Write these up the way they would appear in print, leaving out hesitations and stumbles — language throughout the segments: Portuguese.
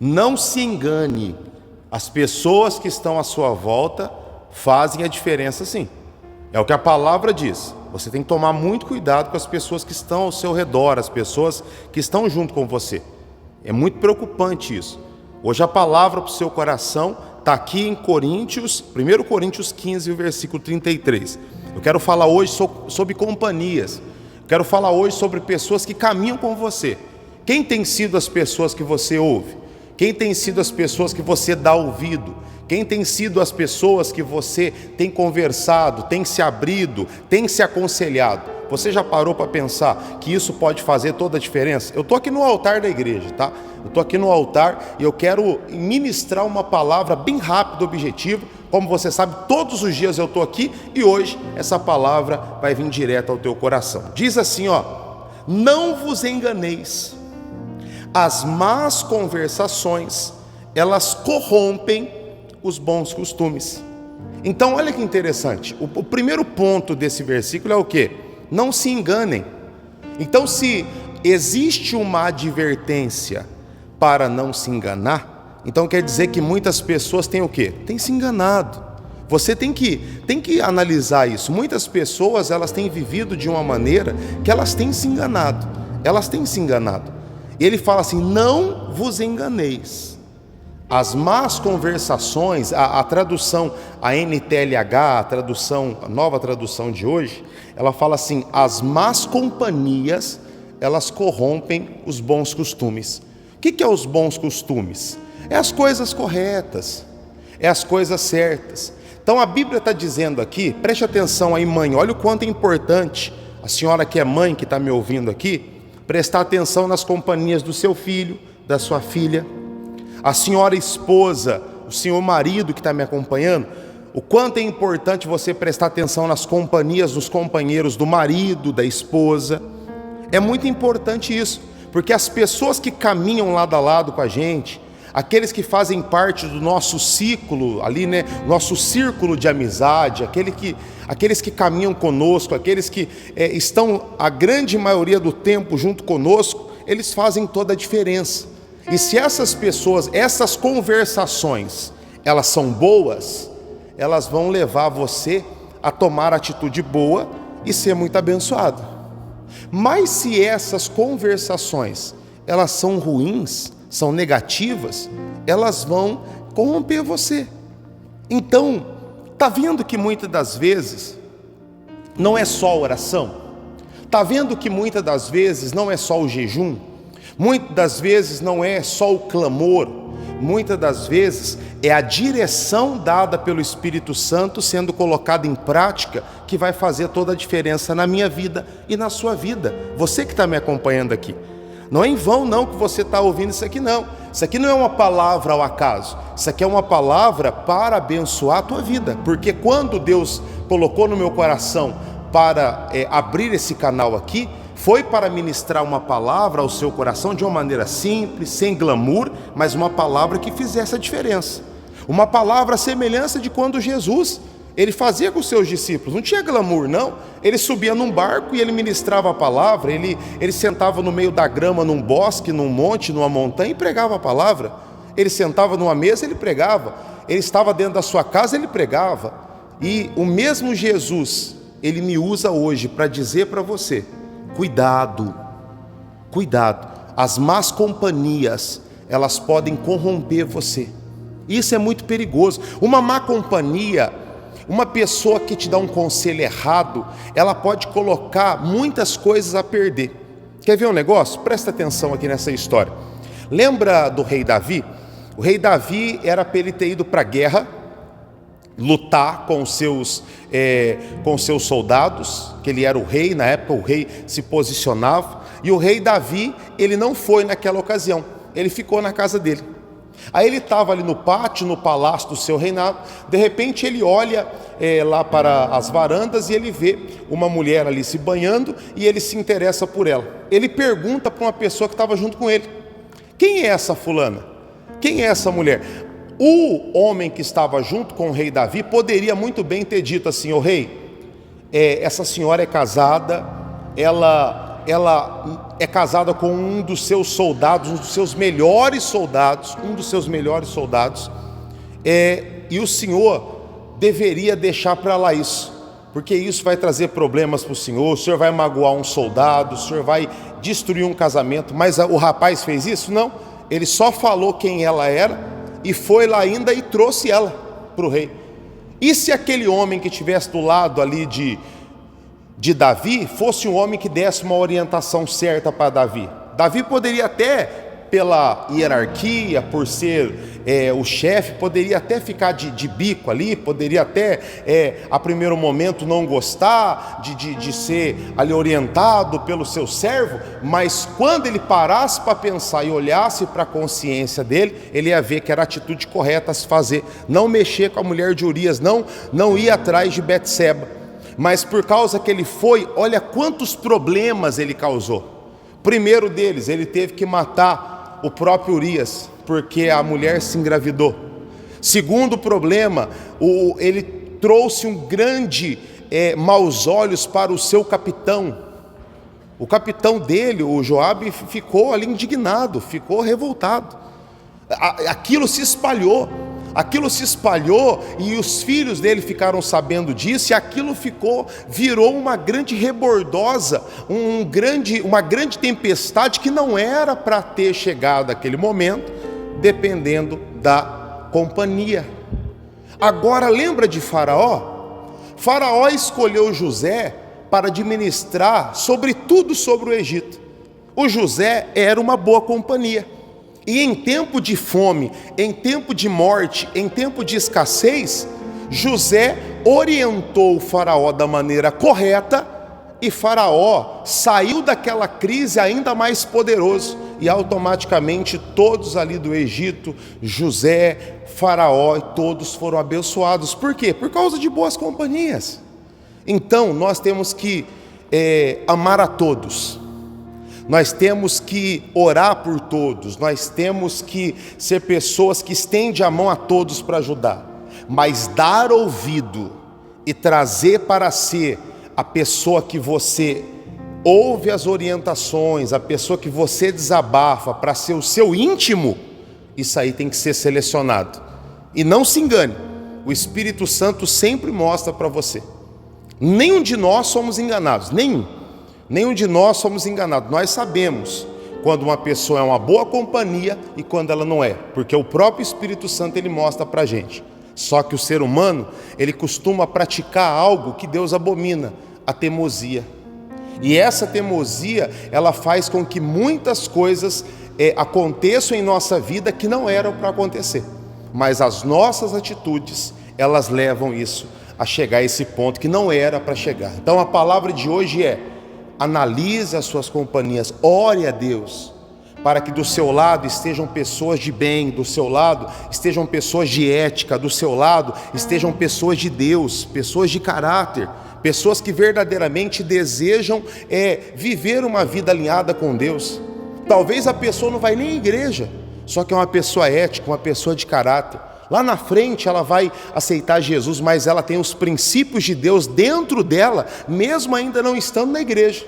Não se engane, as pessoas que estão à sua volta fazem a diferença sim. É o que a palavra diz. Você tem que tomar muito cuidado com as pessoas que estão ao seu redor, as pessoas que estão junto com você. É muito preocupante isso. Hoje a palavra para o seu coração está aqui em Coríntios, 1 Coríntios 15, versículo 33. Eu quero falar hoje sobre companhias. Quero falar hoje sobre pessoas que caminham com você. Quem tem sido as pessoas que você ouve? Quem tem sido as pessoas que você dá ouvido? Quem tem sido as pessoas que você tem conversado, tem se abrido, tem se aconselhado? Você já parou para pensar que isso pode fazer toda a diferença? Eu estou aqui no altar da igreja, tá? Eu estou aqui no altar e eu quero ministrar uma palavra bem rápida, objetiva. Como você sabe, todos os dias eu estou aqui e hoje essa palavra vai vir direto ao teu coração. Diz assim, ó: não vos enganeis, as más conversações, elas corrompem os bons costumes. Então olha que interessante, o primeiro ponto desse versículo é o quê? Não se enganem. Então, se existe uma advertência para não se enganar, então quer dizer que muitas pessoas têm o quê? Têm se enganado. Você tem que analisar isso. Muitas pessoas, elas têm vivido de uma maneira que elas têm se enganado. Elas têm se enganado. Ele fala assim: não vos enganeis. As más conversações, a tradução, a NTLH, a nova tradução de hoje, ela fala assim: as más companhias, elas corrompem os bons costumes. O que é os bons costumes? É as coisas corretas, é as coisas certas. Então a Bíblia está dizendo aqui, preste atenção aí, mãe, olha o quanto é importante, a senhora que é mãe, que está me ouvindo aqui, prestar atenção nas companhias do seu filho, da sua filha. A senhora esposa, o senhor marido que está me acompanhando, o quanto é importante você prestar atenção nas companhias dos companheiros do marido, da esposa. É muito importante isso, porque as pessoas que caminham lado a lado com a gente, aqueles que fazem parte do nosso ciclo ali, né, nosso círculo de amizade, aqueles que caminham conosco, aqueles que estão a grande maioria do tempo junto conosco, eles fazem toda a diferença. E se essas pessoas, essas conversações, elas são boas, elas vão levar você a tomar atitude boa e ser muito abençoado. Mas se essas conversações, elas são ruins, são negativas, elas vão corromper você. Então, está vendo que muitas das vezes não é só a oração? Está vendo que muitas das vezes não é só o jejum? Muitas das vezes não é só o clamor, muitas das vezes é a direção dada pelo Espírito Santo sendo colocada em prática que vai fazer toda a diferença na minha vida e na sua vida. Você que está me acompanhando aqui, não é em vão não que você está ouvindo isso aqui não. Isso aqui não é uma palavra ao acaso, isso aqui é uma palavra para abençoar a tua vida, porque quando Deus colocou no meu coração para abrir esse canal aqui, foi para ministrar uma palavra ao seu coração de uma maneira simples, sem glamour, mas uma palavra que fizesse a diferença. Uma palavra à semelhança de quando Jesus, ele fazia com os seus discípulos. Não tinha glamour não, ele subia num barco e ele ministrava a palavra, ele sentava no meio da grama, num bosque, num monte, numa montanha e pregava a palavra. Ele sentava numa mesa, ele pregava. Ele estava dentro da sua casa, ele pregava. E o mesmo Jesus, ele me usa hoje para dizer para você: cuidado, cuidado, as más companhias, elas podem corromper você. Isso é muito perigoso. Uma má companhia, uma pessoa que te dá um conselho errado, ela pode colocar muitas coisas a perder. Quer ver um negócio? Presta atenção aqui nessa história. Lembra do rei Davi? O rei Davi era para ele ter ido para a guerra, lutar com os seus soldados, que ele era o rei, na época o rei se posicionava, e o rei Davi, ele não foi naquela ocasião, ele ficou na casa dele. Aí ele estava ali no pátio, no palácio do seu reinado, de repente ele olha lá para as varandas e ele vê uma mulher ali se banhando e ele se interessa por ela. Ele pergunta para uma pessoa que estava junto com ele: quem é essa fulana? Quem é essa mulher? O homem que estava junto com o rei Davi poderia muito bem ter dito assim: ô rei, essa senhora é casada, ela ela é casada com um dos seus soldados, um dos seus melhores soldados, e o Senhor deveria deixar para lá isso, porque isso vai trazer problemas para o senhor vai magoar um soldado, o senhor vai destruir um casamento. Mas o rapaz fez isso? Não, ele só falou quem ela era e foi lá ainda e trouxe ela para o rei. E se aquele homem que estivesse do lado ali de Davi fosse um homem que desse uma orientação certa para Davi? Davi poderia até, pela hierarquia, por ser o chefe, poderia até ficar de bico ali, poderia até a primeiro momento não gostar de ser ali orientado pelo seu servo, mas quando ele parasse para pensar e olhasse para a consciência dele, ele ia ver que era a atitude correta a se fazer, não mexer com a mulher de Urias, não ir atrás de Betseba. Mas por causa que ele foi, olha quantos problemas ele causou. Primeiro deles, ele teve que matar o próprio Urias, porque a mulher se engravidou. Segundo problema, ele trouxe um grande maus olhos para o seu capitão. O capitão dele, o Joabe, ficou ali indignado, ficou revoltado. Aquilo se espalhou e os filhos dele ficaram sabendo disso, e aquilo virou uma grande rebordosa, uma grande tempestade que não era para ter chegado aquele momento, dependendo da companhia. Agora lembra de Faraó? Faraó escolheu José para administrar tudo sobre o Egito. O José era uma boa companhia. E em tempo de fome, em tempo de morte, em tempo de escassez, José orientou o Faraó da maneira correta, e Faraó saiu daquela crise ainda mais poderoso, e automaticamente todos ali do Egito, José, Faraó, e todos foram abençoados. Por quê? Por causa de boas companhias. Então nós temos que amar a todos. Nós temos que orar por todos, nós temos que ser pessoas que estendem a mão a todos para ajudar, mas dar ouvido e trazer para si a pessoa que você ouve as orientações, a pessoa que você desabafa para ser o seu íntimo, isso aí tem que ser selecionado. E não se engane, o Espírito Santo sempre mostra para você. Nenhum de nós somos enganados, nenhum de nós somos enganados. Nós sabemos quando uma pessoa é uma boa companhia e quando ela não é, porque o próprio Espírito Santo ele mostra para a gente. Só que o ser humano, ele costuma praticar algo que Deus abomina, a teimosia. E essa teimosia, ela faz com que muitas coisas aconteçam em nossa vida que não eram para acontecer. Mas as nossas atitudes, elas levam isso a chegar a esse ponto que não era para chegar. Então a palavra de hoje é: analise as suas companhias, ore a Deus, para que do seu lado estejam pessoas de bem, do seu lado estejam pessoas de ética, do seu lado estejam pessoas de Deus, pessoas de caráter, pessoas que verdadeiramente desejam viver uma vida alinhada com Deus. Talvez a pessoa não vai nem à igreja, só que é uma pessoa ética, uma pessoa de caráter. Lá na frente ela vai aceitar Jesus, mas ela tem os princípios de Deus dentro dela, mesmo ainda não estando na igreja.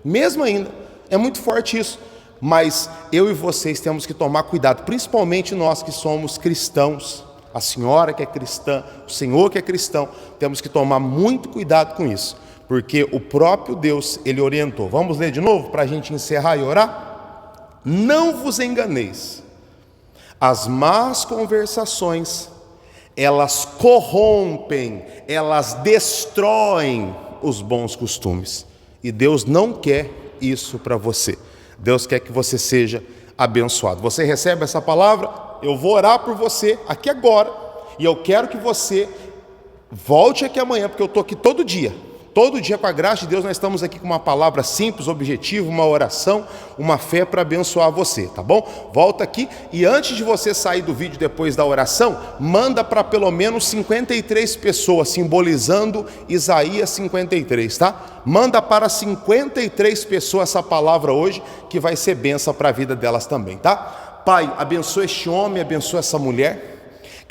Mesmo ainda. É muito forte isso. Mas eu e vocês temos que tomar cuidado, principalmente nós que somos cristãos. A senhora que é cristã, o senhor que é cristão, temos que tomar muito cuidado com isso, porque o próprio Deus, ele orientou. Vamos ler de novo para a gente encerrar e orar? Não vos enganeis. As más conversações, elas corrompem, elas destroem os bons costumes. E Deus não quer isso para você. Deus quer que você seja abençoado. Você recebe essa palavra? Eu vou orar por você aqui agora. E eu quero que você volte aqui amanhã, porque eu estou aqui todo dia. Todo dia, com a graça de Deus, nós estamos aqui com uma palavra simples, objetiva, uma oração, uma fé para abençoar você, tá bom? Volta aqui e antes de você sair do vídeo depois da oração, manda para pelo menos 53 pessoas, simbolizando Isaías 53, tá? Manda para 53 pessoas essa palavra hoje, que vai ser bênção para a vida delas também, tá? Pai, abençoa este homem, abençoa essa mulher.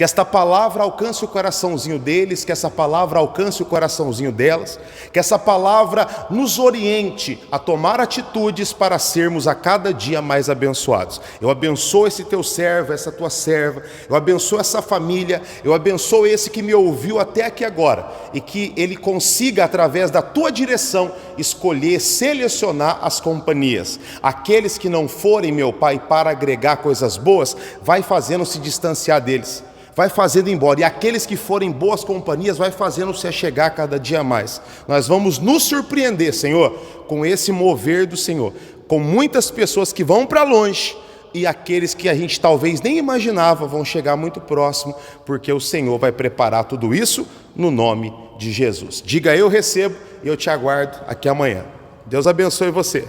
Que esta palavra alcance o coraçãozinho deles, que essa palavra alcance o coraçãozinho delas, que essa palavra nos oriente a tomar atitudes para sermos a cada dia mais abençoados. Eu abençoo esse teu servo, essa tua serva, eu abençoo essa família, eu abençoo esse que me ouviu até aqui agora, e que ele consiga, através da tua direção, escolher, selecionar as companhias. Aqueles que não forem, meu Pai, para agregar coisas boas, vai fazendo se distanciar deles, vai fazendo embora, e aqueles que forem boas companhias, vai fazendo se achegar cada dia mais. Nós vamos nos surpreender, Senhor, com esse mover do Senhor, com muitas pessoas que vão para longe, e aqueles que a gente talvez nem imaginava vão chegar muito próximo, porque o Senhor vai preparar tudo isso no nome de Jesus. Diga: eu recebo, e eu te aguardo aqui amanhã. Deus abençoe você.